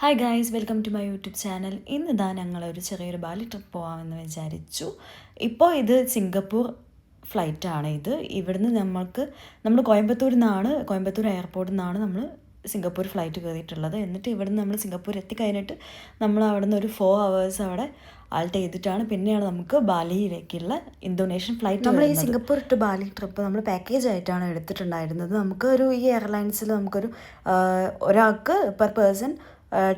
Hi guys, welcome to my YouTube channel. ഇന്നിതാ ഞങ്ങളൊരു ചെറിയൊരു ബാലി ട്രിപ്പ് പോകാമെന്ന് വിചാരിച്ചു. ഇപ്പോൾ ഇത് സിംഗപ്പൂർ ഫ്ലൈറ്റാണ്. ഇവിടുന്ന് നമ്മൾ കോയമ്പത്തൂർ എയർപോർട്ടിൽ നിന്നാണ് നമ്മൾ സിംഗപ്പൂർ ഫ്ലൈറ്റ് കയറിയിട്ടുള്ളത്. എന്നിട്ട് ഇവിടുന്ന് നമ്മൾ സിംഗപ്പൂർ എത്തിക്കഴിഞ്ഞിട്ട് നമ്മൾ അവിടെ നിന്ന് ഒരു 4 hours അവിടെ ആൾട്ട് ചെയ്തിട്ടാണ് പിന്നെയാണ് നമുക്ക് ബാലിയിലേക്കുള്ള ഇന്തോനേഷ്യൻ ഫ്ലൈറ്റ്. നമ്മൾ ഈ സിംഗപ്പൂർ ടു ബാലി ട്രിപ്പ് നമ്മൾ പാക്കേജ് ആയിട്ടാണ് എടുത്തിട്ടുണ്ടായിരുന്നത്. ഈ എയർലൈൻസിൽ നമുക്കൊരു ഒരാൾക്ക് പെർ പേഴ്സൺ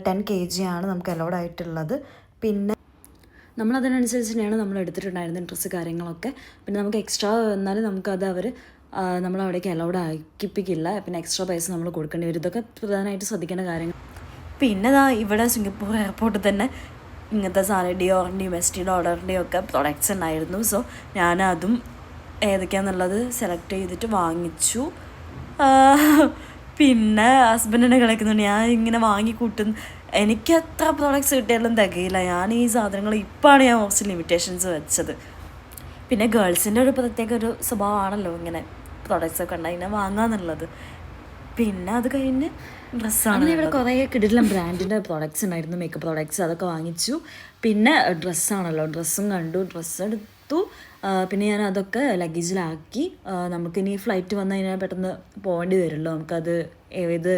10 kg ആണ് നമുക്ക് അലൗഡ് ആയിട്ടുള്ളത്. പിന്നെ നമ്മളതിനനുസരിച്ച് തന്നെയാണ് നമ്മൾ എടുത്തിട്ടുണ്ടായിരുന്നത് ഡ്രസ്സ് കാര്യങ്ങളൊക്കെ. പിന്നെ നമുക്ക് എക്സ്ട്രാ വന്നാൽ നമുക്കത് അവർ നമ്മളവിടേക്ക് അലൗഡ് ആക്കിപ്പിക്കില്ല. പിന്നെ എക്സ്ട്രാ പൈസ നമ്മൾ കൊടുക്കേണ്ടി വരും. ഇതൊക്കെ പ്രധാനമായിട്ട് ശ്രദ്ധിക്കേണ്ട കാര്യങ്ങൾ. പിന്നെ ഇവിടെ സിംഗപ്പൂർ എയർപോർട്ടിൽ തന്നെ ഇങ്ങനത്തെ സാധനം ഡിയോറിൻ്റെയും എസ്റ്റി ഡോളറിൻ്റെയും ഒക്കെ പ്രൊഡക്ട്സ് ഉണ്ടായിരുന്നു. സോ ഞാനതും ഏതൊക്കെയാണെന്നുള്ളത് സെലക്ട് ചെയ്തിട്ട് വാങ്ങിച്ചു. പിന്നെ ഹസ്ബൻഡിനെ കളിക്കുന്നുണ്ട്. ഞാൻ ഇങ്ങനെ വാങ്ങിക്കൂട്ടുന്നു. എനിക്ക് എത്ര പ്രോഡക്റ്റ്സ് കിട്ടിയാലും തികയില്ല. ഞാൻ ഈ സാധനങ്ങൾ ഇപ്പോഴാണ് ഞാൻ കുറച്ച് ലിമിറ്റേഷൻസ് വെച്ചത്. പിന്നെ ഗേൾസിൻ്റെ ഒരു പ്രത്യേക ഒരു സ്വഭാവമാണല്ലോ ഇങ്ങനെ പ്രോഡക്റ്റ്സൊക്കെ ഉണ്ട് അതിനെ വാങ്ങാന്നുള്ളത്. പിന്നെ അത് കഴിഞ്ഞ് ഡ്രസ്സാണ്. ഇവിടെ കുറേ കിടിലം ബ്രാൻഡിൻ്റെ പ്രോഡക്റ്റ്സ് ഉണ്ടായിരുന്നു, മേക്കപ്പ് പ്രോഡക്റ്റ്സ്, അതൊക്കെ വാങ്ങിച്ചു. പിന്നെ ഡ്രസ്സാണല്ലോ, ഡ്രസ്സും കണ്ടു, ഡ്രസ്സ് എടുത്തു. പിന്നെ ഞാൻ അതൊക്കെ ലഗേജിലാക്കി. നമുക്കിനി ഫ്ലൈറ്റ് വന്നു കഴിഞ്ഞാൽ പെട്ടെന്ന് പോകേണ്ടി വരുമല്ലോ. നമുക്കത് ഏത്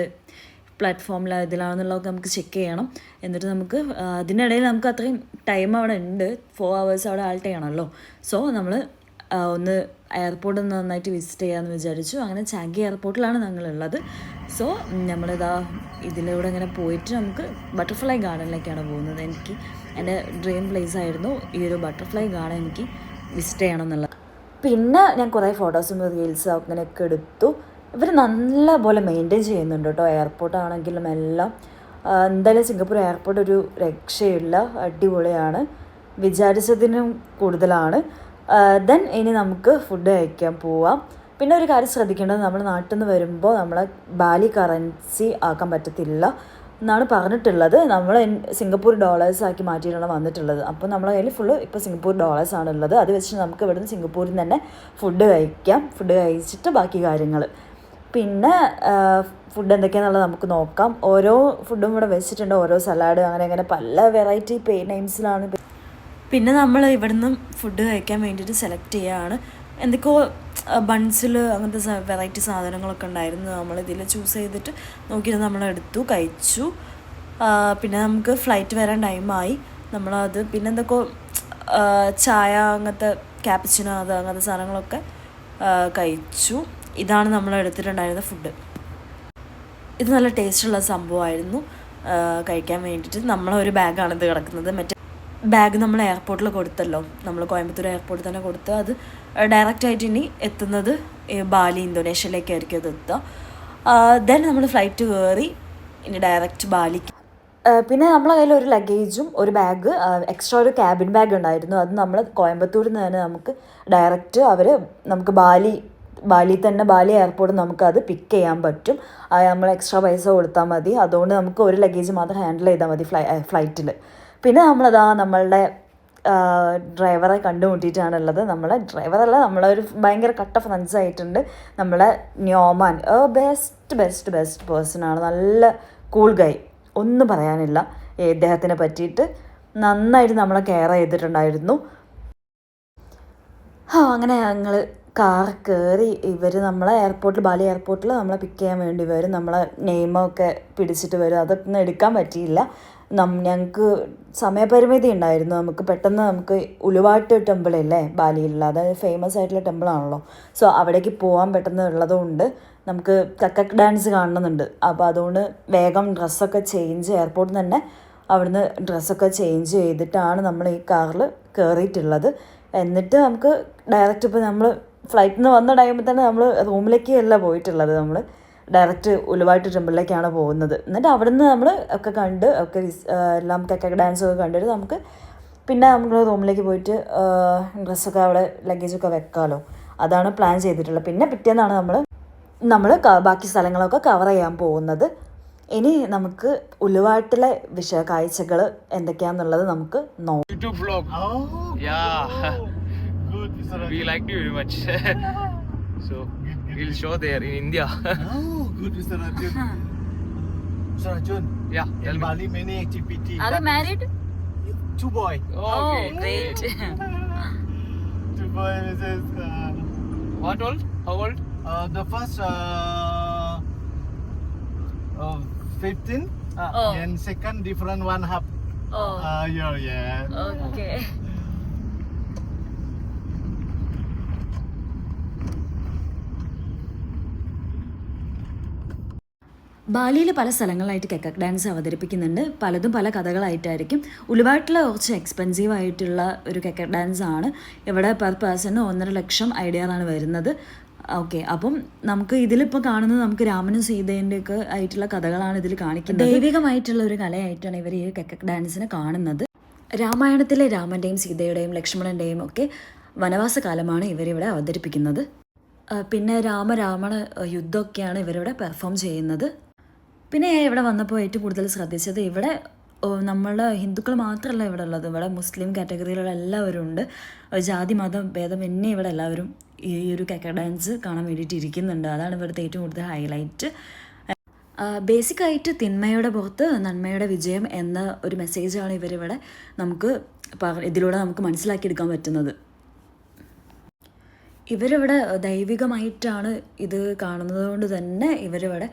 ഇതിലാണെന്നുള്ളതൊക്കെ നമുക്ക് ചെക്ക് ചെയ്യണം. എന്നിട്ട് നമുക്ക് അതിനിടയിൽ നമുക്ക് അത്രയും ടൈം അവിടെ ഉണ്ട്, 4 hours അവിടെ ആൾട്ട് ചെയ്യണമല്ലോ. സോ നമ്മൾ ഒന്ന് എയർപോർട്ട് നന്നായിട്ട് വിസിറ്റ് ചെയ്യാമെന്ന് വിചാരിച്ചു. അങ്ങനെ ചാങ്കി എയർപോർട്ടിലാണ് ഞങ്ങളുള്ളത്. സോ നമ്മളിതാ ഇതിലൂടെ ഇങ്ങനെ പോയിട്ട് നമുക്ക് ബട്ടർഫ്ലൈ ഗാർഡനിലേക്കാണ് പോകുന്നത്. എനിക്ക് എൻ്റെ ഡ്രീം പ്ലേസ് ആയിരുന്നു ഈ ഒരു ബട്ടർഫ്ലൈ ഗാർഡൻ എനിക്ക് വിസിറ്റ് ചെയ്യണം എന്നുള്ളത്. പിന്നെ ഞാൻ കുറേ ഫോട്ടോസും റീൽസും അങ്ങനെയൊക്കെ എടുത്തു. ഇവർ നല്ല പോലെ മെയിൻറ്റെയിൻ ചെയ്യുന്നുണ്ട് കേട്ടോ, എയർപോർട്ടാണെങ്കിലും എല്ലാം. എന്തായാലും സിംഗപ്പൂർ എയർപോർട്ട് ഒരു രക്ഷയില്ല, അടിപൊളിയാണ്, വിചാരിച്ചതിനും കൂടുതലാണ്. ദെൻ ഇനി നമുക്ക് ഫുഡ് കഴിക്കാൻ പോവാം. പിന്നെ ഒരു കാര്യം ശ്രദ്ധിക്കേണ്ടത്, നമ്മൾ നാട്ടിൽ നിന്ന് വരുമ്പോൾ നമ്മളെ ബാലി കറൻസി ആക്കാൻ പറ്റത്തില്ല എന്നാണ് പറഞ്ഞിട്ടുള്ളത്. നമ്മൾ സിംഗപ്പൂർ ഡോളേഴ്സ് ആക്കി മാറ്റിയിട്ടാണ് വന്നിട്ടുള്ളത്. അപ്പോൾ നമ്മളെ കയ്യിൽ ഫുള്ള് ഇപ്പോൾ സിംഗപ്പൂർ ഡോളേഴ്സ് ആണുള്ളത്. അത് വെച്ചിട്ട് നമുക്ക് ഇവിടുന്ന് സിംഗപ്പൂരിൽ നിന്ന് തന്നെ ഫുഡ് കഴിക്കാം. ഫുഡ് കഴിച്ചിട്ട് ബാക്കി കാര്യങ്ങൾ. പിന്നെ ഫുഡ് എന്തൊക്കെയാണെന്നുള്ളത് നമുക്ക് നോക്കാം. ഓരോ ഫുഡും ഇവിടെ വെച്ചിട്ടുണ്ട്, ഓരോ സലാഡ് അങ്ങനെ പല വെറൈറ്റി നെയിംസിലാണ്. പിന്നെ നമ്മൾ ഇവിടുന്ന് ഫുഡ് കഴിക്കാൻ വേണ്ടിയിട്ട് സെലക്ട് ചെയ്യുകയാണ്. എന്തൊക്കെയോ ബൺസിൽ അങ്ങനത്തെ വെറൈറ്റി സാധനങ്ങളൊക്കെ ഉണ്ടായിരുന്നു. നമ്മളിതിൽ ചൂസ് ചെയ്തിട്ട് നോക്കിയിട്ട് നമ്മളെടുത്തു, കഴിച്ചു. പിന്നെ നമുക്ക് ഫ്ലൈറ്റ് വരാൻ ടൈമായി. നമ്മളത് പിന്നെ എന്തൊക്കെയോ ചായ, അങ്ങനത്തെ ക്യാപ്പച്ചിനോ അങ്ങനത്തെ സാധനങ്ങളൊക്കെ കഴിച്ചു. ഇതാണ് നമ്മൾ എടുത്തിട്ടുണ്ടായിരുന്ന ഫുഡ്. ഇത് നല്ല ടേസ്റ്റുള്ള സംഭവമായിരുന്നു കഴിക്കാൻ വേണ്ടിയിട്ട്. നമ്മളൊരു ബാഗാണിത് കിടക്കുന്നത്. മറ്റേ ബാഗ് നമ്മൾ എയർപോർട്ടിൽ കൊടുത്തല്ലോ, നമ്മൾ കോയമ്പത്തൂർ എയർപോർട്ടിൽ തന്നെ കൊടുത്ത്. അത് ഡയറക്റ്റായിട്ട് ഇനി എത്തുന്നത് ബാലി ഇന്തോനേഷ്യയിലേക്കായിരിക്കും അത് എത്തുക. ദെൻ നമ്മൾ ഫ്ലൈറ്റ് കയറി ഇനി ഡയറക്റ്റ് ബാലിക്ക്. പിന്നെ നമ്മളെ കയ്യിൽ ഒരു ലഗേജും ഒരു ബാഗ്, എക്സ്ട്രാ ഒരു ക്യാബിൻ ബാഗ് ഉണ്ടായിരുന്നു. അത് നമ്മൾ കോയമ്പത്തൂരിൽ നിന്ന് തന്നെ നമുക്ക് ഡയറക്റ്റ് നമുക്ക് ബാലി എയർപോർട്ടിൽ നമുക്കത് പിക്ക് ചെയ്യാൻ പറ്റും. നമ്മൾ എക്സ്ട്രാ പൈസ കൊടുത്താൽ മതി. അതുകൊണ്ട് നമുക്ക് ഒരു ലഗേജ് മാത്രം ഹാൻഡിൽ ചെയ്താൽ മതി ഫ്ലൈറ്റിൽ. പിന്നെ നമ്മളുടെ ഡ്രൈവറെ കണ്ടുമുട്ടിയിട്ടാണുള്ളത്. നമ്മളൊരു ഭയങ്കര കട്ട ഫ്രണ്ട്സ് ആയിട്ടുണ്ട്. നമ്മളെ ന്യോമാൻ ബെസ്റ്റ് പേഴ്സണാണ്, നല്ല കൂൾ ഗൈ, ഒന്നും പറയാനില്ല ഇദ്ദേഹത്തിനെ പറ്റിയിട്ട്. നന്നായിട്ട് നമ്മളെ കെയർ ചെയ്തിട്ടുണ്ടായിരുന്നു. അങ്ങനെ ഞങ്ങൾ കാർ കയറി. ഇവർ ബാലി എയർപോർട്ടിൽ നമ്മളെ പിക്ക് ചെയ്യാൻ വേണ്ടി വരും. നമ്മളെ നെയിമൊക്കെ പിടിച്ചിട്ട് വരും. അതൊന്നും എടുക്കാൻ പറ്റിയില്ല. ഞങ്ങൾക്ക് സമയപരിമിതി ഉണ്ടായിരുന്നു. നമുക്ക് ഉലുവാട്ട് ടെമ്പിളില്ലേ ബാലിയിലുള്ള, അതായത് ഫേമസ് ആയിട്ടുള്ള ടെമ്പിളാണല്ലോ. സോ അവിടേക്ക് പോകാൻ പെട്ടെന്ന് ഉള്ളതുകൊണ്ട് നമുക്ക് കക്കക് ഡാൻസ് കാണുന്നുണ്ട്. അപ്പോൾ അതുകൊണ്ട് വേഗം ഡ്രസ്സൊക്കെ എയർപോർട്ടിൽ നിന്ന് തന്നെ അവിടുന്ന് ഡ്രസ്സൊക്കെ ചേഞ്ച് ചെയ്തിട്ടാണ് നമ്മൾ ഈ കാറിൽ കയറിയിട്ടുള്ളത്. എന്നിട്ട് നമുക്ക് ഡയറക്റ്റ് ഇപ്പോൾ നമ്മൾ ഫ്ലൈറ്റിൽ നിന്ന് വന്ന ടൈമിൽ തന്നെ നമ്മൾ റൂമിലേക്കല്ല പോയിട്ടുള്ളത്. നമ്മൾ ഡയറക്റ്റ് ഉലുവാട്ട് ടെമ്പിളിലേക്കാണ് പോകുന്നത്. എന്നിട്ട് അവിടെ നിന്ന് നമ്മൾ ഒക്കെ കണ്ട് എല്ലാം കക്കക് ഡാൻസൊക്കെ കണ്ടിട്ട് നമുക്ക് പിന്നെ നമ്മൾ റൂമിലേക്ക് പോയിട്ട് ഡ്രസ്സൊക്കെ അവിടെ ലഗേജൊക്കെ വെക്കാമല്ലോ. അതാണ് പ്ലാൻ ചെയ്തിട്ടുള്ളത്. പിന്നെ പിറ്റേന്നാണ് നമ്മൾ ബാക്കി സ്ഥലങ്ങളൊക്കെ കവർ ചെയ്യാൻ പോകുന്നത്. ഇനി നമുക്ക് ഉലുവാട്ടിലെ കാഴ്ചകൾ എന്തൊക്കെയാണെന്നുള്ളത് നമുക്ക് നോക്കാം. We liked you very much. So we'll show there in India. Oh, good, Mr. Arjun. So Arjun, Yeah, tell in me. Bali many activity. Are they married? 2 boy. Okay. Great. 2 boy is What old? How old? the first 15 Oh. and second different 1/2 Oh. year. Yeah. Okay. ബാലിയിൽ പല സ്ഥലങ്ങളായിട്ട് കെക്കക് dance അവതരിപ്പിക്കുന്നുണ്ട്. പലതും പല കഥകളായിട്ടായിരിക്കും. ഉലുവാട്ടിലെ കുറച്ച് expensive ആയിട്ടുള്ള ഒരു കെക്കക് dance ആണ്. ഇവിടെ per person 1.5 ലക്ഷം ഐഡിയകളാണ് വരുന്നത്. ഓക്കെ, അപ്പം നമുക്ക് ഇതിലിപ്പോൾ കാണുന്നത് നമുക്ക് രാമനും സീതേൻ്റെ ഒക്കെ ആയിട്ടുള്ള കഥകളാണ് ഇതിൽ കാണിക്കുന്നത്. ദൈവികമായിട്ടുള്ള ഒരു കലയായിട്ടാണ് ഇവർ ഈ കെക്കക് ഡാൻസിനെ കാണുന്നത്. രാമായണത്തിലെ രാമൻ്റെയും സീതയുടെയും ലക്ഷ്മണൻ്റെയും ഒക്കെ വനവാസകാലമാണ് ഇവരിവിടെ അവതരിപ്പിക്കുന്നത്. പിന്നെ രാമരാവണ യുദ്ധമൊക്കെയാണ് ഇവരിവിടെ പെർഫോം ചെയ്യുന്നത്. പിന്നെ ഇവിടെ വന്നപ്പോൾ ഏറ്റവും കൂടുതൽ ശ്രദ്ധിച്ചത് ഇവിടെ നമ്മളുടെ ഹിന്ദുക്കൾ മാത്രമല്ല ഇവിടെ ഉള്ളത്, ഇവിടെ മുസ്ലിം കാറ്റഗറിയിലുള്ള എല്ലാവരും ഉണ്ട്. ജാതി മതം ഭേദമന്യേ ഇവിടെ എല്ലാവരും ഈ ഒരു കെക്കക് ഡാൻസ് കാണാൻ വേണ്ടിയിട്ട് ഇരിക്കുന്നുണ്ട്. അതാണ് ഇവിടുത്തെ ഏറ്റവും കൂടുതൽ ഹൈലൈറ്റ്. ബേസിക്കായിട്ട് തിന്മയുടെ പുറത്ത് നന്മയുടെ വിജയം എന്ന ഒരു മെസ്സേജാണ് ഇവരിവിടെ നമുക്ക് ഇതിലൂടെ നമുക്ക് മനസ്സിലാക്കിയെടുക്കാൻ പറ്റുന്നത്. ഇവരിവിടെ ദൈവികമായിട്ടാണ് ഇത് കാണുന്നത് കൊണ്ട് തന്നെ ഇവരിവിടെ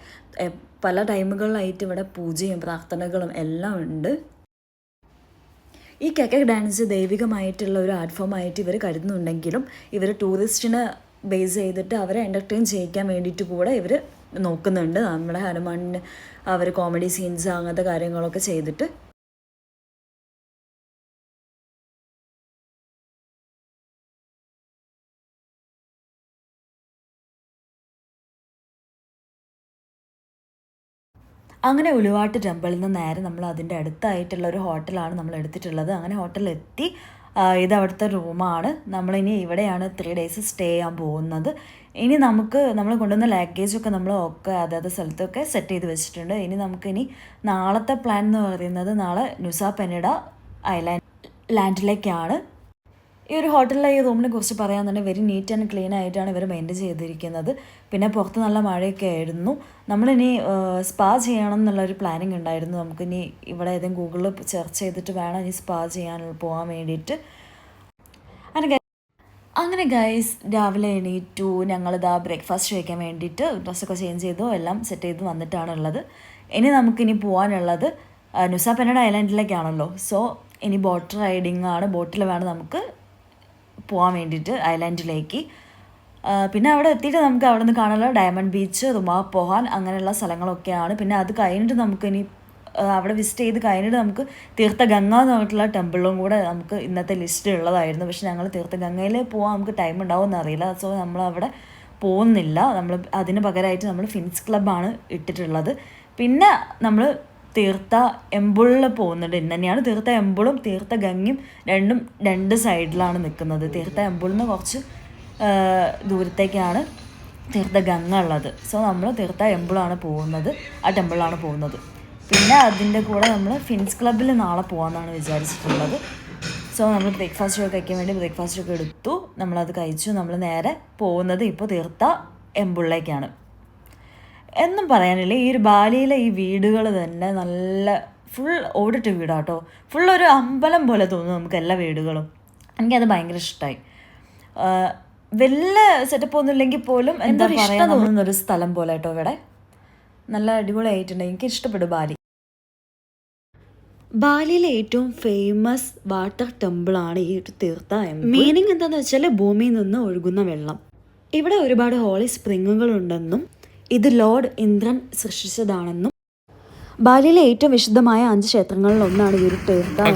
പല ടൈമുകളിലായിട്ട് ഇവിടെ പൂജയും പ്രാർത്ഥനകളും എല്ലാം ഉണ്ട്. ഈ കെക്കക് ഡാൻസ് ദൈവികമായിട്ടുള്ള ഒരു ആർട്ട് ഫോം ആയിട്ട് ഇവർ കരുതുന്നുണ്ടെങ്കിലും ഇവർ ടൂറിസ്റ്റിനെ ബേസ് ചെയ്തിട്ട് അവരെ എൻ്റർടൈൻ ചെയ്യിക്കാൻ വേണ്ടിയിട്ട് കൂടെ ഇവർ നോക്കുന്നുണ്ട്. നമ്മുടെ ഹനുമാനിന് അവർ കോമഡി സീൻസ് അങ്ങനത്തെ കാര്യങ്ങളൊക്കെ ചെയ്തിട്ട്. അങ്ങനെ ഉലുവാട്ട് ടെമ്പിളിൽ നിന്ന് നേരെ നമ്മൾ അതിൻ്റെ അടുത്തായിട്ടുള്ള ഒരു ഹോട്ടലാണ് നമ്മൾ എടുത്തിട്ടുള്ളത്. അങ്ങനെ ഹോട്ടലിലെത്തി. ഇത് അവിടുത്തെ റൂമാണ്. നമ്മളിനി ഇവിടെയാണ് 3 days സ്റ്റേ ചെയ്യാൻ പോകുന്നത്. ഇനി നമ്മൾ കൊണ്ടുവന്ന ലഗേജൊക്കെ നമ്മൾ ഒക്കെ അതായത് സ്ഥലത്തൊക്കെ സെറ്റ് ചെയ്ത് വെച്ചിട്ടുണ്ട്. ഇനി നമുക്കിനി നാളത്തെ പ്ലാൻ എന്ന് പറയുന്നത് നാളെ നുസ പെനിഡ ലാൻഡിലേക്കാണ്. ഈ ഒരു ഹോട്ടലിലെ ഈ റൂമിനെ കുറിച്ച് പറയാന്നുണ്ടെങ്കിൽ വെരി നീറ്റ് ആൻഡ് ക്ലീൻ ആയിട്ടാണ് ഇവർ മെയിൻറ്റെയിൻ ചെയ്തിരിക്കുന്നത്. പിന്നെ പുറത്ത് നല്ല മഴയൊക്കെ ആയിരുന്നു. നമ്മളിനി സ്പാ ചെയ്യണം എന്നുള്ളൊരു പ്ലാനിങ് ഉണ്ടായിരുന്നു. നമുക്കിനി ഇവിടെ ഏതെങ്കിലും ഗൂഗിളിൽ സെർച്ച് ചെയ്തിട്ട് വേണം ഇനി സ്പാ പോകാൻ വേണ്ടിയിട്ട്. അങ്ങനെ ഗൈസ് രാവിലെ എണീറ്റു. ഞങ്ങളിതാ ബ്രേക്ക്ഫാസ്റ്റ് കഴിക്കാൻ വേണ്ടിയിട്ട് ഡ്രസ്സൊക്കെ ചേഞ്ച് ചെയ്തു എല്ലാം സെറ്റ് ചെയ്ത് വന്നിട്ടാണുള്ളത്. ഇനി നമുക്കിനി പോകാനുള്ളത് നുസ പെനിഡ ഐലാൻഡിലേക്കാണല്ലോ. സോ ഇനി ബോട്ട് റൈഡിങ് ആണ്. ബോട്ടിൽ വേണം നമുക്ക് പോകാൻ വേണ്ടിയിട്ട് ഐലാൻഡിലേക്ക്. പിന്നെ അവിടെ എത്തിയിട്ട് നമുക്ക് അവിടെ നിന്ന് കാണാനുള്ള ഡയമണ്ട് ബീച്ച്, റുമാ പോഹാൻ അങ്ങനെയുള്ള സ്ഥലങ്ങളൊക്കെയാണ്. പിന്നെ അത് കഴിഞ്ഞിട്ട് നമുക്കിനി അവിടെ വിസിറ്റ് ചെയ്ത് കഴിഞ്ഞിട്ട് നമുക്ക് തീർത്ഥഗംഗ എന്ന് പറഞ്ഞിട്ടുള്ള ടെമ്പിളും കൂടെ നമുക്ക് ഇന്നത്തെ ലിസ്റ്റ് ഉള്ളതായിരുന്നു. പക്ഷെ ഞങ്ങൾ തീർത്ഥഗംഗയിൽ പോകാൻ നമുക്ക് ടൈം ഉണ്ടാവുമെന്ന് അറിയില്ല. സോ നമ്മളവിടെ പോകുന്നില്ല. നമ്മൾ അതിന് പകരമായിട്ട് നമ്മൾ ഫിൻസ് ക്ലബ്ബാണ് ഇട്ടിട്ടുള്ളത്. പിന്നെ നമ്മൾ തീർത്ഥ എംബിളിൽ പോകുന്നുണ്ട്. ഇന്ന് തന്നെയാണ് തീർത്ഥ എംബിളും തീർത്ഥ ഗംഗയും രണ്ടും 2 സൈഡിലാണ് നിൽക്കുന്നത്. തീർത്ഥ എംബിളിൽ നിന്ന് കുറച്ച് ദൂരത്തേക്കാണ് തീർത്ഥ ഗംഗ ഉള്ളത്. സോ നമ്മൾ തീർത്ഥ എംബിളാണ് പോകുന്നത്, ആ ടെമ്പിളിലാണ് പോകുന്നത്. പിന്നെ അതിൻ്റെ കൂടെ നമ്മൾ ഫിൻസ് ക്ലബ്ബിൽ നാളെ പോകാമെന്നാണ് വിചാരിച്ചിട്ടുള്ളത്. സോ നമ്മൾ ബ്രേക്ക്ഫാസ്റ്റൊക്കെ കഴിക്കാൻ വേണ്ടി ബ്രേക്ക്ഫാസ്റ്റൊക്കെ എടുത്തു. നമ്മളത് കഴിച്ചു. നമ്മൾ നേരെ പോകുന്നത് ഇപ്പോൾ തീർത്ഥ എംബിളിലേക്കാണ്. എന്നും പറയാനില്ല, ഈ ഒരു ബാലിയിലെ ഈ വീടുകൾ തന്നെ നല്ല ഫുൾ ഓടിട്ട വീടാട്ടോ. ഫുള്ളൊരു അമ്പലം പോലെ തോന്നുന്നു നമുക്ക് എല്ലാ വീടുകളും. എനിക്കത് ഭയങ്കര ഇഷ്ടമായി. വലിയ സെറ്റപ്പ് ഒന്നും ഇല്ലെങ്കിൽ പോലും എന്താ പറയുക തോന്നുന്നൊരു സ്ഥലം പോലെ കേട്ടോ. ഇവിടെ നല്ല അടിപൊളിയായിട്ടുണ്ട്. എനിക്ക് ഇഷ്ടപ്പെട്ടു ബാലി. ബാലിയിലെ ഏറ്റവും ഫേമസ് വാട്ടർ ടെമ്പിളാണ് ഈ തീർത്ഥ. മീനിങ് എന്താണെന്ന് വെച്ചാൽ ഭൂമിയിൽ നിന്ന് ഒഴുകുന്ന വെള്ളം. ഇവിടെ ഒരുപാട് ഹോളി സ്പ്രിങ്ങുകളുണ്ടെന്നും ഇത് ലോർഡ് ഇന്ദ്രൻ സൃഷ്ടിച്ചതാണെന്നും. ബാലിയിലെ ഏറ്റവും വിശുദ്ധമായ 5 ക്ഷേത്രങ്ങളിലൊന്നാണ് ഈ ഒരു തീർത്ഥ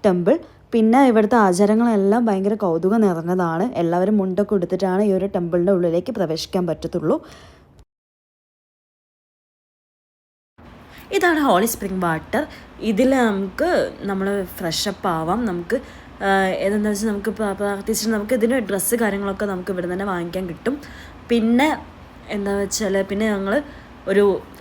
ടെമ്പിൾ. പിന്നെ ഇവിടുത്തെ ആചാരങ്ങളെല്ലാം ഭയങ്കര കൗതുകം നിറഞ്ഞതാണ്. എല്ലാവരും മുണ്ടൊക്കെ എടുത്തിട്ടാണ് ഈ ഒരു ടെമ്പിളിൻ്റെ ഉള്ളിലേക്ക് പ്രവേശിക്കാൻ പറ്റത്തുള്ളൂ. ഇതാണ് ഹോളി സ്പ്രിംഗ് വാട്ടർ. ഇതിൽ നമുക്ക് നമ്മൾ ഫ്രഷപ്പ് ആവാം. നമുക്ക് ഏതെന്താ വെച്ചാൽ നമുക്ക് പ്രാർത്ഥിച്ചിട്ട് നമുക്ക് ഇതിൻ്റെ ഡ്രസ്സ് കാര്യങ്ങളൊക്കെ നമുക്ക് ഇവിടെ തന്നെ വാങ്ങിക്കാൻ കിട്ടും. പിന്നെ എന്താ വെച്ചാൽ പിന്നെ ഞങ്ങൾ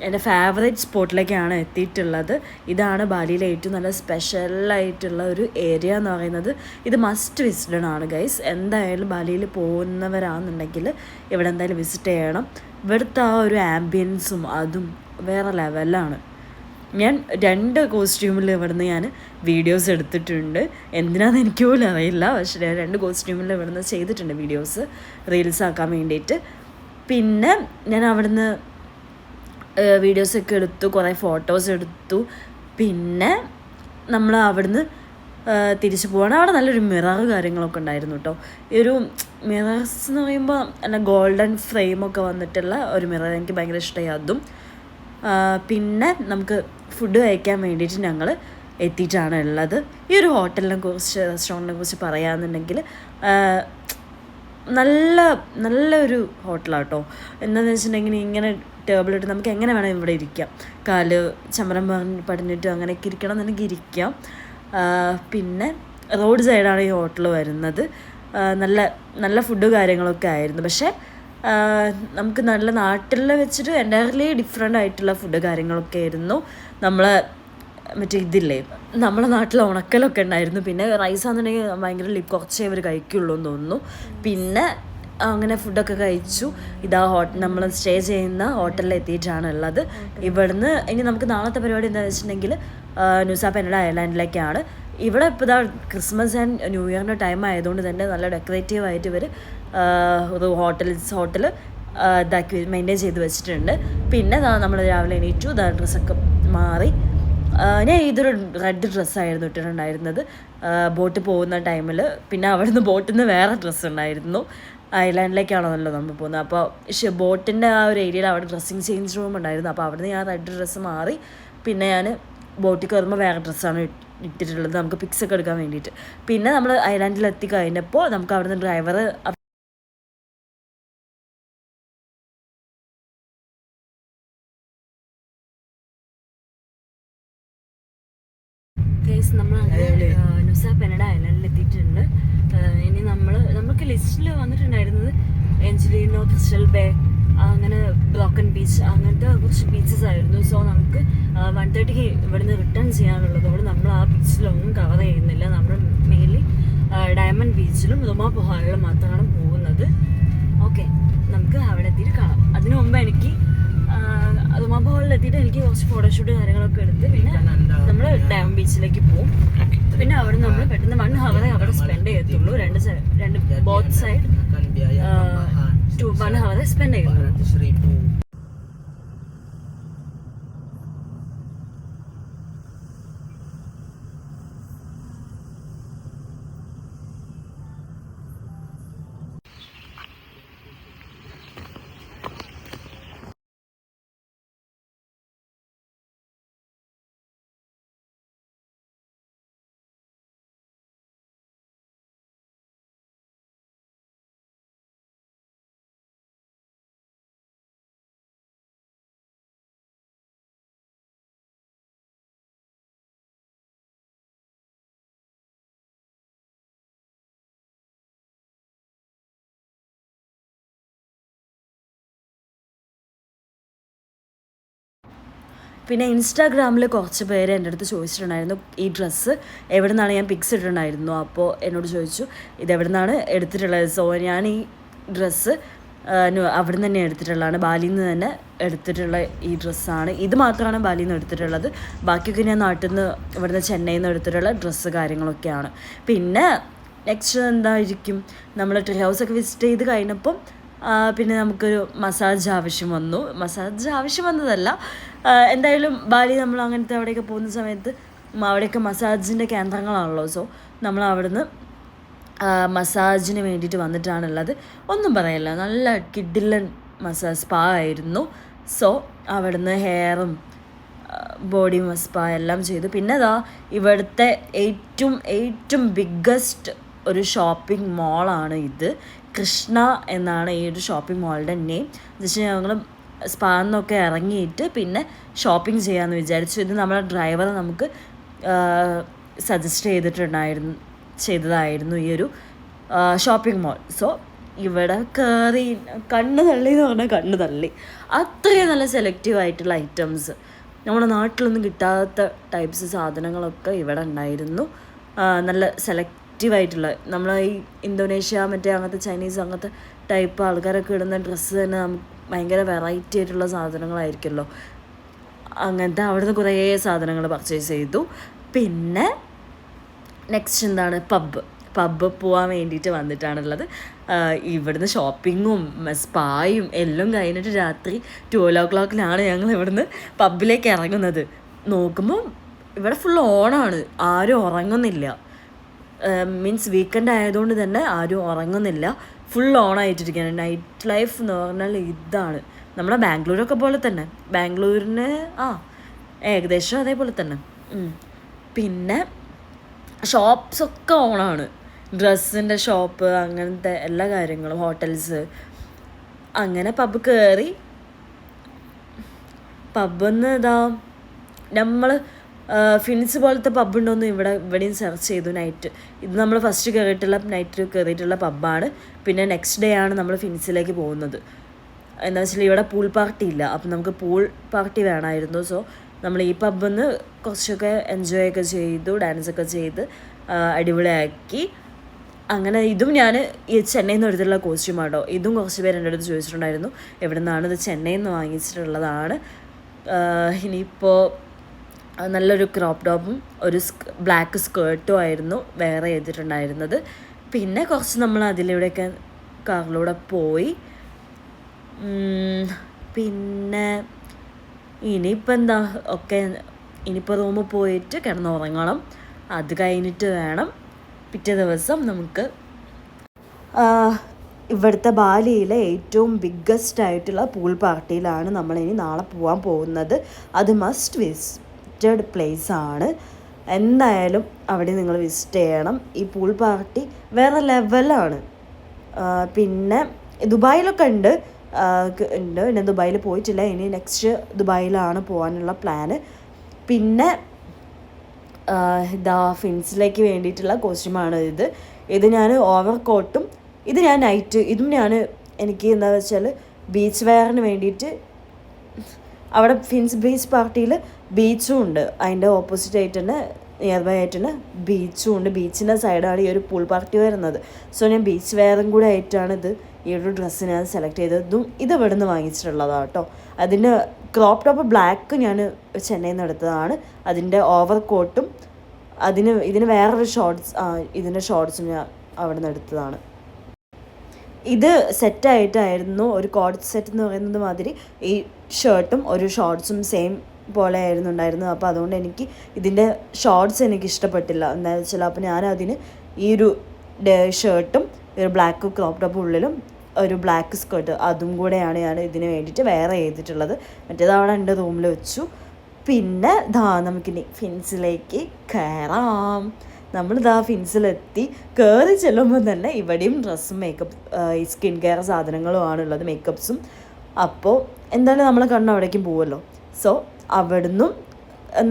എൻ്റെ ഫേവറേറ്റ് സ്പോട്ടിലേക്കാണ് എത്തിയിട്ടുള്ളത്. ഇതാണ് ബാലിയിലെ ഏറ്റവും നല്ല സ്പെഷ്യലായിട്ടുള്ള ഒരു ഏരിയ എന്ന് പറയുന്നത്. ഇത് മസ്റ്റ് വിസിറ്റഡ് ആണ് ഗൈസ്. എന്തായാലും ബാലിയിൽ പോകുന്നവരാണെന്നുണ്ടെങ്കിൽ ഇവിടെ എന്തായാലും വിസിറ്റ് ചെയ്യണം. ഇവിടുത്തെ ആ ഒരു ആംബിയൻസും അതും വേറെ ലെവലാണ്. ഞാൻ 2 കോസ്റ്റ്യൂമിൽ ഇവിടുന്ന് ഞാൻ വീഡിയോസ് എടുത്തിട്ടുണ്ട്. എന്തിനാണെന്ന് എനിക്ക് പോലും അറിയില്ല. പക്ഷേ ഞാൻ 2 കോസ്റ്റ്യൂമിൽ ഇവിടുന്ന് ചെയ്തിട്ടുണ്ട് വീഡിയോസ് റീൽസ് ആക്കാൻ വേണ്ടിയിട്ട്. പിന്നെ ഞാൻ അവിടുന്ന് വീഡിയോസൊക്കെ എടുത്തു, കുറേ ഫോട്ടോസ് എടുത്തു. പിന്നെ നമ്മൾ അവിടുന്ന് തിരിച്ചു പോവാണ്. അവിടെ നല്ലൊരു മിറർ കാര്യങ്ങളൊക്കെ ഉണ്ടായിരുന്നു കേട്ടോ. ഈ ഒരു മിറേഴ്സ് എന്ന് പറയുമ്പോൾ നല്ല ഗോൾഡൻ ഫ്രെയിമൊക്കെ വന്നിട്ടുള്ള ഒരു മിറർ എനിക്ക് ഭയങ്കര ഇഷ്ടമായി അതും. പിന്നെ നമുക്ക് ഫുഡ് കഴിക്കാൻ വേണ്ടിയിട്ട് ഞങ്ങൾ എത്തിയിട്ടാണ് ഉള്ളത്. ഈ ഒരു ഹോട്ടലിനെ കുറിച്ച്, റെസ്റ്റോറൻറ്റിനെ കുറിച്ച് പറയുകയാണെന്നുണ്ടെങ്കിൽ നല്ലൊരു ഹോട്ടലാണ് കേട്ടോ. എന്താണെന്ന് വെച്ചിട്ടുണ്ടെങ്കിൽ ഇങ്ങനെ ടേബിളിട്ട് നമുക്ക് എങ്ങനെ വേണം ഇവിടെ ഇരിക്കാം. കാല് ചമരം പടിഞ്ഞിട്ട് അങ്ങനെയൊക്കെ ഇരിക്കണം എന്നുണ്ടെങ്കിൽ ഇരിക്കാം. പിന്നെ റോഡ് സൈഡാണ് ഈ ഹോട്ടൽ വരുന്നത്. നല്ല ഫുഡ് കാര്യങ്ങളൊക്കെ ആയിരുന്നു. പക്ഷേ നമുക്ക് നല്ല നാട്ടിൽ വെച്ചിട്ട് എൻ്റയർലി ഡിഫറെൻ്റ് ആയിട്ടുള്ള ഫുഡ് കാര്യങ്ങളൊക്കെ ആയിരുന്നു. മറ്റേ ഇതില്ലേ, നമ്മളെ നാട്ടിൽ ഉണക്കലൊക്കെ ഉണ്ടായിരുന്നു. പിന്നെ റൈസാണെന്നുണ്ടെങ്കിൽ ഭയങ്കര കുറച്ചേ അവർ കഴിക്കുള്ളൂ എന്ന് തോന്നുന്നു. പിന്നെ അങ്ങനെ ഫുഡൊക്കെ കഴിച്ചു. നമ്മൾ സ്റ്റേ ചെയ്യുന്ന ഹോട്ടലിൽ എത്തിയിട്ടാണ് ഉള്ളത്. ഇവിടുന്ന് ഇനി നമുക്ക് നാളത്തെ പരിപാടി എന്താണെന്ന് വെച്ചിട്ടുണ്ടെങ്കിൽ ന്യൂസ പെനഡ ഐലാൻഡിലേക്കാണ്. ഇവിടെ ഇപ്പോൾ ക്രിസ്മസ് ആൻഡ് ന്യൂ ഇയറിൻ്റെ ടൈം ആയതുകൊണ്ട് തന്നെ നല്ല ഡെക്കറേറ്റീവായിട്ട് ഇവർ ഒരു ഹോട്ടൽ ഇതാക്കി മെയിൻറ്റെയിൻ ചെയ്ത് വെച്ചിട്ടുണ്ട്. പിന്നെ നമ്മൾ രാവിലെ എണീറ്റു, ഡ്രസ്സൊക്കെ മാറി. ഞാൻ ഇതൊരു റെഡ് ഡ്രസ്സായിരുന്നു ഇട്ടിട്ടുണ്ടായിരുന്നത് ബോട്ട് പോകുന്ന ടൈമിൽ. പിന്നെ അവിടുന്ന് ബോട്ടിൽ നിന്ന് വേറെ ഡ്രസ്സ് ഉണ്ടായിരുന്നു. ഐലാൻഡിലേക്കാണല്ലോ നമ്മൾ പോകുന്നത്. അപ്പോൾ ബോട്ടിൻ്റെ ആ ഒരു ഏരിയയിൽ അവിടെ ഡ്രസ്സിങ് ചേഞ്ച് റൂം ഉണ്ടായിരുന്നു. അപ്പോൾ അവിടുന്ന് ഞാൻ റെഡ് ഡ്രസ്സ് മാറി. പിന്നെ ഞാൻ ബോട്ടിൽ കയറുമ്പോൾ വേറെ ഡ്രസ്സാണ് ഇട്ടിട്ടുള്ളത് നമുക്ക് പിക്സൊക്കെ എടുക്കാൻ വേണ്ടിയിട്ട്. പിന്നെ നമ്മൾ ഐലാൻഡിൽ എത്തി കഴിഞ്ഞപ്പോൾ നമുക്ക് അവിടുന്ന് ഡ്രൈവർ നമ്മൾ ന്യൂസ പെനഡ ഐലാൻഡിൽ എത്തിയിട്ടുണ്ട്. ഇനി നമുക്ക് ലിസ്റ്റിൽ വന്നിട്ടുണ്ടായിരുന്നത് എഞ്ചലിനോ, ക്രിസ്റ്റൽ ബേ, അങ്ങനെ ബ്രോക്കൺ ബീച്ച്, അങ്ങനത്തെ കുറച്ച് ബീച്ചസ് ആയിരുന്നു. സോ നമുക്ക് 1:30 ഇവിടുന്ന് റിട്ടേൺ ചെയ്യാനുള്ളത് കൊണ്ട് നമ്മൾ ആ ബീച്ചിലൊന്നും കവർ ചെയ്യുന്നില്ല. നമ്മൾ മെയിൻലി ഡയമണ്ട് ബീച്ചിലും റുമാ പൊഹാളിലും മാത്രമാണ് പോകുന്നത്. ഓക്കെ, നമുക്ക് അവിടെ എത്തിയിട്ട് കാണാം. അതിനു മുമ്പ് എനിക്ക് റുമാ പൊഹാളിൽ എത്തിയിട്ട് എനിക്ക് കുറച്ച് ഫോട്ടോഷൂട്ട് കാര്യങ്ങളൊക്കെ എടുത്ത് പിന്നെ നമ്മൾ ഡയമണ്ട് ബീച്ചിലേക്ക് പോകും. പിന്നെ അവിടെ നമ്മൾ പെട്ടെന്ന് 1 hour അവിടെ സ്പെൻഡ് ചെയ്യത്തുള്ളൂ. രണ്ട് ബോത്ത് സൈഡ് 1 hour സ്പെൻഡ് ചെയ്യുന്നത്. പിന്നെ ഇൻസ്റ്റാഗ്രാമിൽ കുറച്ച് പേര് എൻ്റെ അടുത്ത് ചോദിച്ചിട്ടുണ്ടായിരുന്നു ഈ ഡ്രസ്സ് എവിടെ നിന്നാണ് ഞാൻ പിക്സ് ഇട്ടിട്ടുണ്ടായിരുന്നു. അപ്പോൾ എന്നോട് ചോദിച്ചു ഇതെവിടെ നിന്നാണ് എടുത്തിട്ടുള്ളത്. സോ ഞാൻ ഈ ഡ്രസ്സ് അവിടെ നിന്ന് തന്നെ എടുത്തിട്ടുള്ളതാണ്. ബാലിയിൽ നിന്ന് തന്നെ എടുത്തിട്ടുള്ള ഈ ഡ്രസ്സാണ്. ഇത് മാത്രമാണ് ബാലിയിൽ നിന്ന് എടുത്തിട്ടുള്ളത്. ബാക്കിയൊക്കെ ഞാൻ നാട്ടിൽ നിന്ന് ഇവിടുന്ന് ചെന്നൈയിൽ നിന്ന് എടുത്തിട്ടുള്ള ഡ്രസ്സ് കാര്യങ്ങളൊക്കെയാണ്. പിന്നെ നെക്സ്റ്റ് എന്തായിരിക്കും, നമ്മൾ ട്രീ ഹൗസൊക്കെ വിസിറ്റ് ചെയ്ത് കഴിഞ്ഞപ്പം പിന്നെ നമുക്കൊരു മസാജ് ആവശ്യം വന്നതല്ല, എന്തായാലും ബാലി നമ്മൾ അങ്ങനത്തെ അവിടെയൊക്കെ പോകുന്ന സമയത്ത് അവിടെയൊക്കെ മസാജിൻ്റെ കേന്ദ്രങ്ങളാണല്ലോ. സോ നമ്മൾ അവിടുന്ന് മസാജിന് വേണ്ടിയിട്ട് വന്നിട്ടാണുള്ളത്. ഒന്നും പറയല്ല, നല്ല കിഡിലൻ മസാജ് സ്പാ ആയിരുന്നു. സോ അവിടുന്ന് ഹെയറും ബോഡി സ്പാ എല്ലാം ചെയ്തു. പിന്നെ ഇവിടുത്തെ ഏറ്റവും ബിഗ്ഗസ്റ്റ് ഒരു ഷോപ്പിംഗ് മോളാണ് ഇത്. കൃഷ്ണ എന്നാണ് ഈ ഒരു ഷോപ്പിംഗ് മോളുടെ നെയിം. എന്ന് വെച്ചാൽ ഞങ്ങൾ സ്പാന്നൊക്കെ ഇറങ്ങിയിട്ട് പിന്നെ ഷോപ്പിംഗ് ചെയ്യാമെന്ന് വിചാരിച്ചു. ഇത് നമ്മളെ ഡ്രൈവർ നമുക്ക് സജസ്റ്റ് ചെയ്തതായിരുന്നു ഈ ഒരു ഷോപ്പിംഗ് മോൾ. സോ ഇവിടെ കയറി കണ്ണ് തള്ളി. അത്രയും നല്ല സെലക്റ്റീവ് ആയിട്ടുള്ള ഐറ്റംസ്, നമ്മുടെ നാട്ടിലൊന്നും കിട്ടാത്ത ടൈപ്സ് സാധനങ്ങളൊക്കെ ഇവിടെ ഉണ്ടായിരുന്നു. നല്ല സെലക്റ്റീവായിട്ടുള്ള നമ്മൾ ഈ ഇന്തോനേഷ്യ അങ്ങനത്തെ ചൈനീസ് അങ്ങനത്തെ ടൈപ്പ് ആൾക്കാരൊക്കെ ഇടുന്ന ഡ്രസ്സ് തന്നെ നമുക്ക് ഭയങ്കര വെറൈറ്റി ആയിട്ടുള്ള സാധനങ്ങളായിരിക്കുമല്ലോ. അങ്ങനത്തെ അവിടുന്ന് കുറേ സാധനങ്ങൾ പർച്ചേസ് ചെയ്തു. പിന്നെ നെക്സ്റ്റ് എന്താണ്, പബ്ബ് പോകാൻ വേണ്ടിയിട്ട് വന്നിട്ടാണുള്ളത്. ഇവിടുന്ന് ഷോപ്പിങ്ങും സ്പായും എല്ലാം കഴിഞ്ഞിട്ട് രാത്രി 12 o'clock ഞങ്ങൾ ഇവിടുന്ന് പബ്ബിലേക്ക് ഇറങ്ങുന്നത്. നോക്കുമ്പോൾ ഇവിടെ ഫുൾ ഓണാണ്, ആരും ഉറങ്ങുന്നില്ല. മീൻസ് വീക്കെൻഡ് ആയതുകൊണ്ട് തന്നെ ആരും ഉറങ്ങുന്നില്ല, ഫുൾ ഓണായിട്ടിരിക്കുകയാണ്. നൈറ്റ് ലൈഫ് എന്ന് പറഞ്ഞാൽ ഇതാണ്. നമ്മുടെ ബാംഗ്ലൂരൊക്കെ പോലെ തന്നെ, ബാംഗ്ലൂരിന് ഏകദേശം അതേപോലെ തന്നെ. പിന്നെ ഷോപ്സൊക്കെ ഓണാണ്, ഡ്രസ്സിൻ്റെ ഷോപ്പ്, അങ്ങനത്തെ എല്ലാ കാര്യങ്ങളും, ഹോട്ടൽസ്. അങ്ങനെ പബ്ബ് കയറി. പബ്ബെന്ന് നമ്മൾ ഫിനിക്സ് പോലത്തെ പബ്ബുണ്ടോയെന്ന് ഇവിടെയും സെർച്ച് ചെയ്തു. നൈറ്റ് ഇത് നമ്മൾ ഫസ്റ്റ് കയറിയിട്ടുള്ള പബ്ബാണ്. പിന്നെ നെക്സ്റ്റ് ഡേ ആണ് നമ്മൾ ഫിനിക്സിലേക്ക് പോകുന്നത്. എന്താ വെച്ചാൽ ഇവിടെ പൂൾ പാർട്ടി ഇല്ല, അപ്പം നമുക്ക് പൂൾ പാർട്ടി വേണമായിരുന്നു. സോ നമ്മൾ ഈ പബ്ബിൽ നിന്ന് കുറച്ചൊക്കെ എൻജോയ് ഒക്കെ ചെയ്തു, ഡാൻസൊക്കെ ചെയ്ത് അടിപൊളിയാക്കി. അങ്ങനെ ഇതും ഞാൻ ഈ ചെന്നൈയിൽ നിന്ന് എടുത്തിട്ടുള്ള കോസ്റ്റ്യൂമാട്ടോ. ഇതും കുറച്ച് പേര് എൻ്റെ അടുത്ത് ചോദിച്ചിട്ടുണ്ടായിരുന്നു എവിടെ നിന്നാണ്, ഇത് ചെന്നൈയിൽ നിന്ന് വാങ്ങിച്ചിട്ടുള്ളതാണ്. ഇനിയിപ്പോൾ നല്ലൊരു ക്രോപ്പ് ടോപ്പും ഒരു ബ്ലാക്ക് സ്കേർട്ടും ആയിരുന്നു വേറെ ചെയ്തിട്ടുണ്ടായിരുന്നത്. പിന്നെ കുറച്ച് നമ്മൾ അതിലൂടെയൊക്കെ കാറിലൂടെ പോയി. പിന്നെ ഇനിയിപ്പോൾ എന്താ ഇനിയിപ്പോൾ റൂമിൽ പോയിട്ട് കിടന്നുറങ്ങണം. അത് കഴിഞ്ഞിട്ട് വേണം പിറ്റേ ദിവസം നമുക്ക് ഇവിടുത്തെ ബാലിയിലെ ഏറ്റവും ബിഗ്ഗസ്റ്റ് ആയിട്ടുള്ള പൂൾ പാർട്ടിയിലാണ് നമ്മളിനി നാളെ പോകാൻ പോകുന്നത്. അത് മസ്റ്റ് വിസിറ്റഡ് പ്ലേസ് ആണ്. എന്തായാലും അവിടെ നിങ്ങൾ വിസിറ്റ് ചെയ്യണം. ഈ പൂൾ പാർട്ടി വേറെ ലെവലാണ്. പിന്നെ ദുബായിലൊക്കെ ഉണ്ട്. ഞാൻ ദുബായിൽ പോയിട്ടില്ല. ഇനി നെക്സ്റ്റ് ദുബായിലാണ് പോകാനുള്ള പ്ലാന്. പിന്നെ ഫിൻസിലേക്ക് വേണ്ടിയിട്ടുള്ള കോസ്റ്റ്യൂമാണ് ഇത് ഞാൻ ഓവർ കോട്ടും, ഇത് ഞാൻ നൈറ്റ്, ഇതും എനിക്ക് എന്താ വെച്ചാൽ ബീച്ച് വെയറിന് വേണ്ടിയിട്ട്. അവിടെ ഫിൻസ് ബീച്ച് പാർട്ടിയിൽ ബീച്ചും ഉണ്ട്, അതിൻ്റെ ഓപ്പോസിറ്റ് ആയിട്ട് തന്നെ നിയർ ബൈ ആയിട്ട് തന്നെ ബീച്ചും ഉണ്ട്. ബീച്ചിൻ്റെ സൈഡാണ് ഈ ഒരു പൂൾ പാർട്ടി വരുന്നത്. സോ ഞാൻ ബീച്ച് വെയറും കൂടെ ആയിട്ടാണ് ഈ ഒരു ഡ്രസ്സ് ഞാൻ സെലക്ട് ചെയ്തതും. ഇത് ഇവിടെ നിന്ന് വാങ്ങിച്ചിട്ടുള്ളതാണ് കേട്ടോ. അതിൻ്റെ ക്രോപ്പ് ടോപ്പ് ബ്ലാക്ക് ഞാൻ ചെന്നൈയിൽ നിന്ന് എടുത്തതാണ്. അതിൻ്റെ ഓവർ കോട്ടും ഇതിന് വേറൊരു ഇതിൻ്റെ ഷോർട്ട്സും ഞാൻ അവിടെ നിന്ന് എടുത്തതാണ്. ഇത് സെറ്റായിട്ടായിരുന്നു, ഒരു കോഡ് സെറ്റ് എന്ന് പറയുന്നത് മാതിരി ഈ ഷർട്ടും ഒരു ഷോർട്ട്സും സെയിം പോലെ ആയിരുന്നു ഉണ്ടായിരുന്നത്. അപ്പോൾ അതുകൊണ്ട് എനിക്ക് ഇതിൻ്റെ ഷോർട്ട്സ് എനിക്ക് ഇഷ്ടപ്പെട്ടില്ല എന്താണെന്ന് വെച്ചാൽ. അപ്പോൾ ഞാനതിന് ഈ ഒരു ഷർട്ടും ഒരു ബ്ലാക്ക് ക്രോപ്പ് ടോപ്പ് ഉള്ളിലും ഒരു ബ്ലാക്ക് സ്കേർട്ട് അതും കൂടെയാണ് ഞാൻ ഇതിന് വേണ്ടിയിട്ട് വേറെ ചെയ്തിട്ടുള്ളത്. മറ്റേത് അവിടെ എൻ്റെ റൂമിൽ വെച്ചു. പിന്നെ നമുക്കിനി ഫിൻസിലേക്ക് കയറാം. നമ്മൾ ഫിൻസിലെത്തി. കയറി ചെല്ലുമ്പോൾ തന്നെ ഇവിടെയും ഡ്രസ്സും മേക്കപ്പ് ഈ സ്കിൻ കെയർ സാധനങ്ങളുമാണുള്ളത്, മേക്കപ്സും. അപ്പോൾ എന്തായാലും നമ്മൾ അവിടേക്കും പോവുമല്ലോ. സോ അവിടുന്നും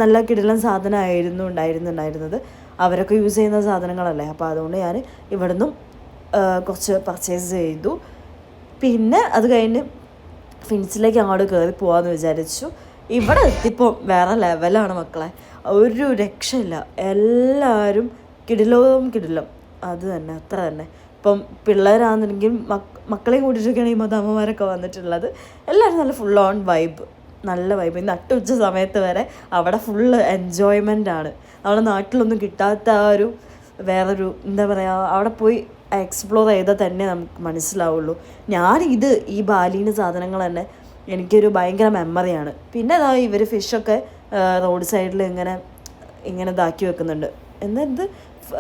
നല്ല കിടിലൻ സാധനമായിരുന്നു ഉണ്ടായിരുന്നത്. അവരൊക്കെ യൂസ് ചെയ്യുന്ന സാധനങ്ങളല്ലേ. അപ്പോൾ അതുകൊണ്ട് ഞാൻ ഇവിടുന്നും കുറച്ച് പർച്ചേസ് ചെയ്തു. പിന്നെ അത് കഴിഞ്ഞ് ഫിൻസിലേക്ക് അങ്ങോട്ട് കയറി പോകാമെന്ന് വിചാരിച്ചു. ഇവിടെ എത്തിയപ്പോൾ വേറെ ലെവലാണ് മക്കളെ, ഒരു രക്ഷയില്ല. എല്ലാവരും കിടിലം, അത് തന്നെ, അത്ര തന്നെ. ഇപ്പം പിള്ളേരാണെന്നുണ്ടെങ്കിൽ മക്കളെയും കൂട്ടിയിട്ടൊക്കെയാണ് ഈ മദാമ്മമാരൊക്കെ വന്നിട്ടുള്ളത്. എല്ലാവരും നല്ല ഫുൾ ഓൺ നല്ല വൈബ്. നട്ടുച്ച സമയത്ത് വരെ അവിടെ ഫുള്ള് എൻജോയ്മെൻ്റ് ആണ്. നമ്മുടെ നാട്ടിലൊന്നും കിട്ടാത്ത വേറൊരു എന്താ പറയുക, അവിടെ പോയി എക്സ്പ്ലോർ ചെയ്താൽ തന്നെ നമുക്ക് മനസ്സിലാവുള്ളൂ. ഈ ബാലീൻ്റെ സാധനങ്ങൾ തന്നെ എനിക്കൊരു ഭയങ്കര മെമ്മറിയാണ്. പിന്നെ ഇവർ ഫിഷൊക്കെ റോഡ് സൈഡിൽ ഇങ്ങനെ ഇതാക്കി വെക്കുന്നുണ്ട്.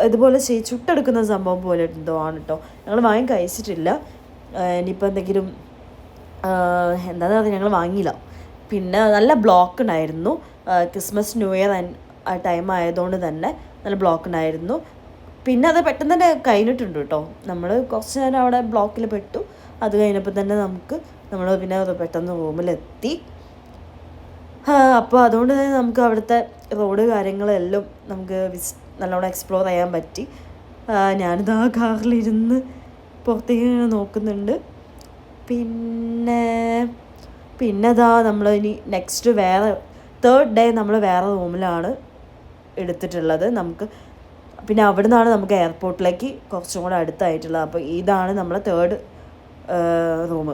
ഇതുപോലെ ചുട്ടെടുക്കുന്ന സംഭവം പോലെ എന്തോ ആണ് കേട്ടോ. ഞങ്ങൾ വാങ്ങി കഴിച്ചിട്ടില്ല. ഇനിയിപ്പോൾ എന്തെങ്കിലും എന്താണെന്ന് പറഞ്ഞാൽ ഞങ്ങൾ വാങ്ങിയില്ല. പിന്നെ നല്ല ബ്ലോക്ക് ഉണ്ടായിരുന്നു. ക്രിസ്മസ് ന്യൂ ഇയർ ടൈം ആയതുകൊണ്ട് തന്നെ നല്ല ബ്ലോക്ക് ഉണ്ടായിരുന്നു. പിന്നെ അത് പെട്ടെന്ന് തന്നെ കഴിഞ്ഞിട്ടുണ്ട് കേട്ടോ. നമ്മൾ കുറച്ച് നേരം അവിടെ ബ്ലോക്കിൽ പെട്ടു. അത് കഴിഞ്ഞപ്പോൾ തന്നെ നമ്മൾ പിന്നെ പെട്ടെന്ന് റൂമിലെത്തി. അപ്പോൾ അതുകൊണ്ട് തന്നെ നമുക്ക് അവിടുത്തെ റോഡ് കാര്യങ്ങളെല്ലാം നമുക്ക് നല്ലോണം എക്സ്പ്ലോർ ചെയ്യാൻ പറ്റി. ഞാനിതാ കാറിലിരുന്ന് പുറത്തേക്ക് നോക്കുന്നുണ്ട്. പിന്നെ നമ്മൾ ഇനി നെക്സ്റ്റ് തേർഡ് ഡേ നമ്മൾ വേറെ റൂമിലാണ് എടുത്തിട്ടുള്ളത്. പിന്നെ അവിടെ നിന്നാണ് നമുക്ക് എയർപോർട്ടിലേക്ക് കുറച്ചും കൂടെ അടുത്തായിട്ടുള്ളത്. അപ്പോൾ ഇതാണ് നമ്മളെ തേർഡ് റൂം.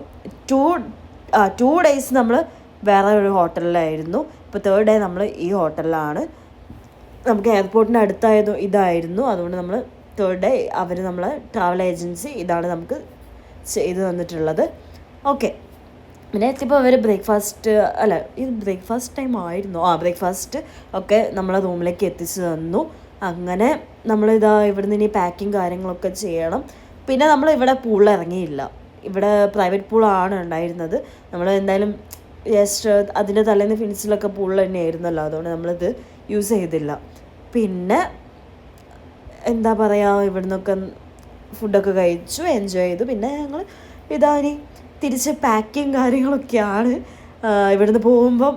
2 days നമ്മൾ വേറെ ഒരു ഹോട്ടലിലായിരുന്നു. അപ്പോൾ 3rd ഡേ നമ്മൾ ഈ ഹോട്ടലിലാണ്. നമുക്ക് എയർപോർട്ടിൻ്റെ അടുത്തായതും ഇതായിരുന്നു, അതുകൊണ്ട് നമ്മൾ 3rd ഡേ അവർ നമ്മളെ ട്രാവൽ ഏജൻസി ഇതാണ് നമുക്ക് ചെയ്ത് തന്നിട്ടുള്ളത്. ഓക്കെ, പിന്നെ എത്തിയപ്പോൾ അവർ ബ്രേക്ക്ഫാസ്റ്റ് അല്ല ഇത് ബ്രേക്ക്ഫാസ്റ്റ് ടൈം ആയിരുന്നു, ബ്രേക്ക്ഫാസ്റ്റ് ഒക്കെ നമ്മളെ റൂമിലേക്ക് എത്തിച്ച് തന്നു. അങ്ങനെ നമ്മളിതാ ഇവിടുന്ന് ഇനി പാക്കിങ് കാര്യങ്ങളൊക്കെ ചെയ്യണം. പിന്നെ നമ്മൾ ഇവിടെ പൂളിൽ ഇറങ്ങിയില്ല, ഇവിടെ പ്രൈവറ്റ് പൂളാണ് ഉണ്ടായിരുന്നത്. നമ്മൾ എന്തായാലും ജസ്റ്റ് അതിൻ്റെ തലേന്ന് ഫിനിഷിലൊക്കെ പൂളിൽ തന്നെയായിരുന്നല്ലോ, അതുകൊണ്ട് നമ്മളിത് യൂസ് ചെയ്തില്ല. പിന്നെ എന്താ പറയുക, ഇവിടുന്നൊക്കെ ഫുഡൊക്കെ കഴിച്ചു, എൻജോയ് ചെയ്തു. പിന്നെ ഞങ്ങൾ ഇനി തിരിച്ച് പാക്കിങ് കാര്യങ്ങളൊക്കെയാണ്. ഇവിടുന്ന് പോകുമ്പം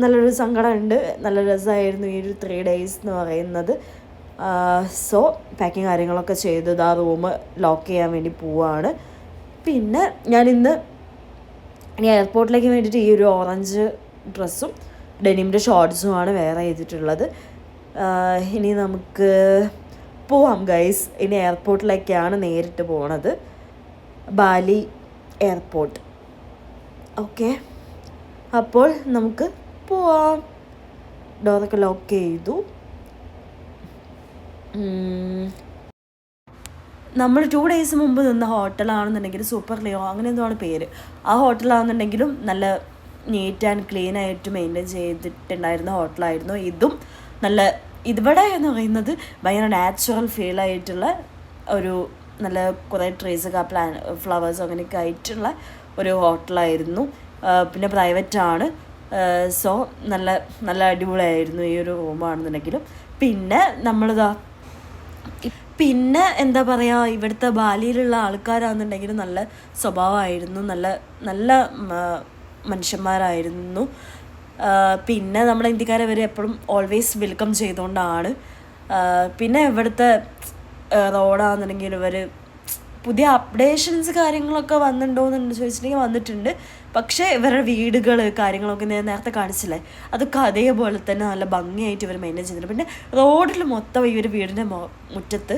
നല്ലൊരു സങ്കടമുണ്ട്, നല്ല രസമായിരുന്നു ഈ ഒരു 3 ഡേയ്സ് എന്ന് പറയുന്നത്. സോ പാക്കിങ് കാര്യങ്ങളൊക്കെ ചെയ്ത് ആ റൂം ലോക്ക് ചെയ്യാൻ വേണ്ടി പോവാണ്. പിന്നെ ഞാനിന്ന് ഇനി എയർപോർട്ടിലേക്ക് വേണ്ടിയിട്ട് ഈ ഒരു ഓറഞ്ച് ഡ്രസ്സും ഡെനിമിൻ്റെ ഷോർട്ട്സുമാണ് വേറെ ചെയ്തിട്ടുള്ളത്. ഇനി നമുക്ക് പോവാം ഗൈസ്. ഇനി എയർപോർട്ടിലേക്കാണ് നേരിട്ട് പോണത്, ബാലി എയർപോർട്ട്. ഓക്കെ, അപ്പോൾ നമുക്ക് പോവാം. ഡോറൊക്കെ ലോക്ക് ചെയ്തു. നമ്മൾ 2 ഡേയ്സ് മുമ്പ് നിന്ന ഹോട്ടലാണെന്നുണ്ടെങ്കിൽ സൂപ്പർ ലിയോ അങ്ങനെ എന്താണ് പേര്. ആ ഹോട്ടലാണെന്നുണ്ടെങ്കിലും നല്ല നീറ്റ് ആൻഡ് ക്ലീൻ ആയിട്ട് മെയിൻറ്റെയിൻ ചെയ്തിട്ടുണ്ടായിരുന്ന ഹോട്ടലായിരുന്നു. ഇതും നല്ല ഇവിടെ എന്ന് പറയുന്നത് ഭയങ്കര നാച്ചുറൽ ഫീൽ ആയിട്ടുള്ള ഒരു നല്ല കുറേ ട്രീസൊക്കെ ഫ്ലവേഴ്സ് അങ്ങനെയൊക്കെ ആയിട്ടുള്ള ഒരു ഹോട്ടലായിരുന്നു. പിന്നെ പ്രൈവറ്റാണ്. സോ നല്ല നല്ല അടിപൊളിയായിരുന്നു ഈ ഒരു റൂമാണെന്നുണ്ടെങ്കിലും. പിന്നെ പിന്നെ എന്താ പറയുക, ഇവിടുത്തെ ബാലിയിലുള്ള ആൾക്കാരാണെന്നുണ്ടെങ്കിലും നല്ല സ്വഭാവമായിരുന്നു, നല്ല നല്ല മനുഷ്യന്മാരായിരുന്നു. പിന്നെ നമ്മുടെ ഇന്ത്യക്കാരെ വരെ എപ്പോഴും ഓൾവേസ് വെൽക്കം ചെയ്തുകൊണ്ടാണ്. പിന്നെ ഇവിടുത്തെ റോഡാണെന്നുണ്ടെങ്കിൽ ഇവർ പുതിയ അപ്ഡേഷൻസ് കാര്യങ്ങളൊക്കെ വന്നിട്ടുണ്ടോയെന്ന് ചോദിച്ചിട്ടുണ്ടെങ്കിൽ വന്നിട്ടുണ്ട്. പക്ഷേ ഇവരുടെ വീടുകൾ കാര്യങ്ങളൊക്കെ നേരത്തെ കാണിച്ചില്ലേ, അതൊക്കെ അതേപോലെ തന്നെ നല്ല ഭംഗിയായിട്ട് ഇവർ മെയിൻറ്റെയിൻ ചെയ്തിട്ടുണ്ട്. പിന്നെ റോഡിൽ മൊത്തം ഇവർ വീടിൻ്റെ മുറ്റത്ത്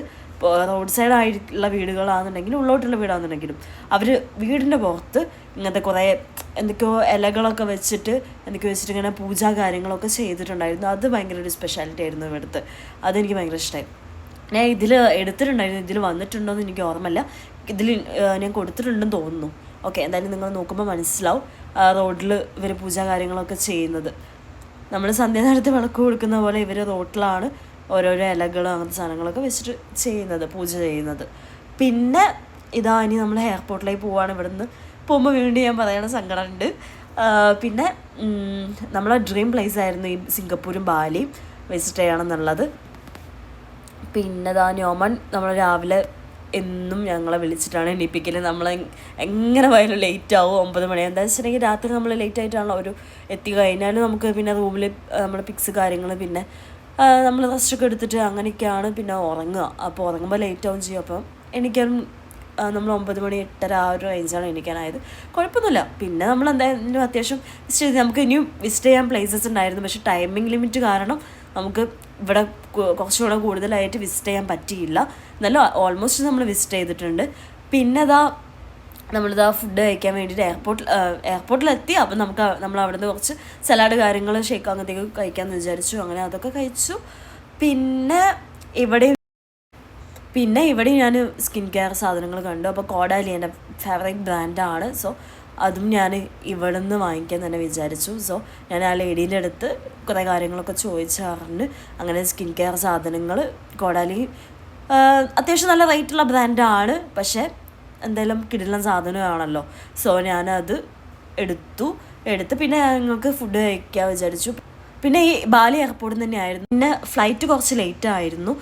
റോഡ് സൈഡായിട്ടുള്ള വീടുകളാണെന്നുണ്ടെങ്കിലും ഉള്ളോട്ടുള്ള വീടാണെന്നുണ്ടെങ്കിലും അവർ വീടിൻ്റെ പുറത്ത് ഇങ്ങനത്തെ കുറേ എന്തൊക്കെയോ ഇലകളൊക്കെ വെച്ചിട്ട് ഇങ്ങനെ പൂജ കാര്യങ്ങളൊക്കെ ചെയ്തിട്ടുണ്ടായിരുന്നു. അത് ഭയങ്കര ഒരു സ്പെഷ്യാലിറ്റി ആയിരുന്നു ഇവിടുത്തെ. അതെനിക്ക് ഭയങ്കര ഇഷ്ടമായി. ഞാൻ ഇതിൽ എടുത്തിട്ടുണ്ടായിരുന്നു, ഇതിൽ വന്നിട്ടുണ്ടോ എന്ന് എനിക്ക് ഓർമ്മയില്ല, ഇതിൽ ഞാൻ കൊടുത്തിട്ടുണ്ടെന്ന് തോന്നുന്നു. ഓക്കെ, എന്തായാലും നിങ്ങൾ നോക്കുമ്പോൾ മനസ്സിലാവും റോഡിൽ ഇവർ പൂജ കാര്യങ്ങളൊക്കെ ചെയ്യുന്നത്. നമ്മൾ സന്ധ്യാനേരത്ത് വിളക്ക് കൊടുക്കുന്ന പോലെ ഇവർ റോട്ടിലാണ് ഓരോരോ ഇലകളും അങ്ങനത്തെ സാധനങ്ങളൊക്കെ വെച്ചിട്ട് ചെയ്യുന്നത്, പൂജ ചെയ്യുന്നത്. പിന്നെ ഇനി നമ്മൾ എയർപോർട്ടിലേക്ക് പോവുകയാണ്. ഇവിടുന്ന് പോകുമ്പോൾ വീണ്ടും ഞാൻ പറയണ സങ്കടമുണ്ട്. പിന്നെ നമ്മളെ ഡ്രീം പ്ലേസ് ആയിരുന്നു ഈ സിംഗപ്പൂരും ബാലിയും വിസിറ്റ് ചെയ്യണമെന്നുള്ളത്. പിന്നെ ന്യോമൻ നമ്മൾ രാവിലെ എന്നും ഞങ്ങളെ വിളിച്ചിട്ടാണ് എണീപ്പിക്കൽ. നമ്മൾ എങ്ങനെ പോയാലും ലേറ്റ് ആവും, 9 മണി. എന്താ വെച്ചിട്ടുണ്ടെങ്കിൽ രാത്രി നമ്മൾ ലേറ്റ് ആയിട്ടാണല്ലോ ഒരു എത്തി കഴിഞ്ഞാലും നമുക്ക് പിന്നെ റൂമിൽ നമ്മൾ പിക്സ് കാര്യങ്ങൾ പിന്നെ നമ്മൾ റെസ്റ്റൊക്കെ എടുത്തിട്ട് അങ്ങനെയൊക്കെയാണ് പിന്നെ ഉറങ്ങുക. അപ്പോൾ ഉറങ്ങുമ്പോൾ ലേറ്റ് ആവും ചെയ്യും. അപ്പം എനിക്കാനും നമ്മൾ 9 മണി 8:30 ആ ഒരു റേഞ്ചാണ് എണീക്കാനായത്. കുഴപ്പമൊന്നുമില്ല. പിന്നെ നമ്മൾ എന്തായാലും അത്യാവശ്യം വിസിറ്റ് ചെയ്ത് നമുക്ക് ഇനിയും വിസിറ്റ് ചെയ്യാൻ പ്ലേസസ് ഉണ്ടായിരുന്നു. പക്ഷേ ടൈമിംഗ് ലിമിറ്റ് കാരണം നമുക്ക് ഇവിടെ കുറച്ചുകൂടെ കൂടുതലായിട്ട് വിസിറ്റ് ചെയ്യാൻ പറ്റിയില്ല. എന്നാലും ഓൾമോസ്റ്റ് നമ്മൾ വിസിറ്റ് ചെയ്തിട്ടുണ്ട്. പിന്നെ നമ്മളിതാ ഫുഡ് കഴിക്കാൻ വേണ്ടിയിട്ട് എയർപോർട്ടിലെത്തി. അപ്പം നമ്മൾ അവിടെ നിന്ന് കുറച്ച് സലാഡ് കാര്യങ്ങൾ ഷേക്ക് അങ്ങനത്തേക്ക് കഴിക്കാമെന്ന് വിചാരിച്ചു. അങ്ങനെ അതൊക്കെ കഴിച്ചു. പിന്നെ ഇവിടെ ഞാൻ സ്കിൻ കെയർ സാധനങ്ങൾ കണ്ടു. അപ്പോൾ കോഡാലി എൻ്റെ ഫേവറേറ്റ് ബ്രാൻഡാണ്. സോ അതും ഞാൻ ഇവിടെ നിന്ന് വാങ്ങിക്കാൻ തന്നെ വിചാരിച്ചു. സോ ഞാൻ ആ ലേഡീൻ്റെ അടുത്ത് കുറേ കാര്യങ്ങളൊക്കെ ചോദിച്ചറിഞ്ഞ് അങ്ങനെ സ്കിൻ കെയർ സാധനങ്ങൾ കോഡാലി അത്യാവശ്യം നല്ല റേറ്റുള്ള ബ്രാൻഡാണ്. പക്ഷേ എന്തായാലും കിടിലൻ സാധനമാണല്ലോ. സോ ഞാനത് എടുത്ത് പിന്നെ ഞങ്ങൾക്ക് ഫുഡ് കഴിക്കാൻ വിചാരിച്ചു. പിന്നെ ഈ ബാലി എയർപോർട്ടിൽ തന്നെയായിരുന്നു. പിന്നെ ഫ്ലൈറ്റ് കുറച്ച് ലേറ്റ് ആയിരുന്നു.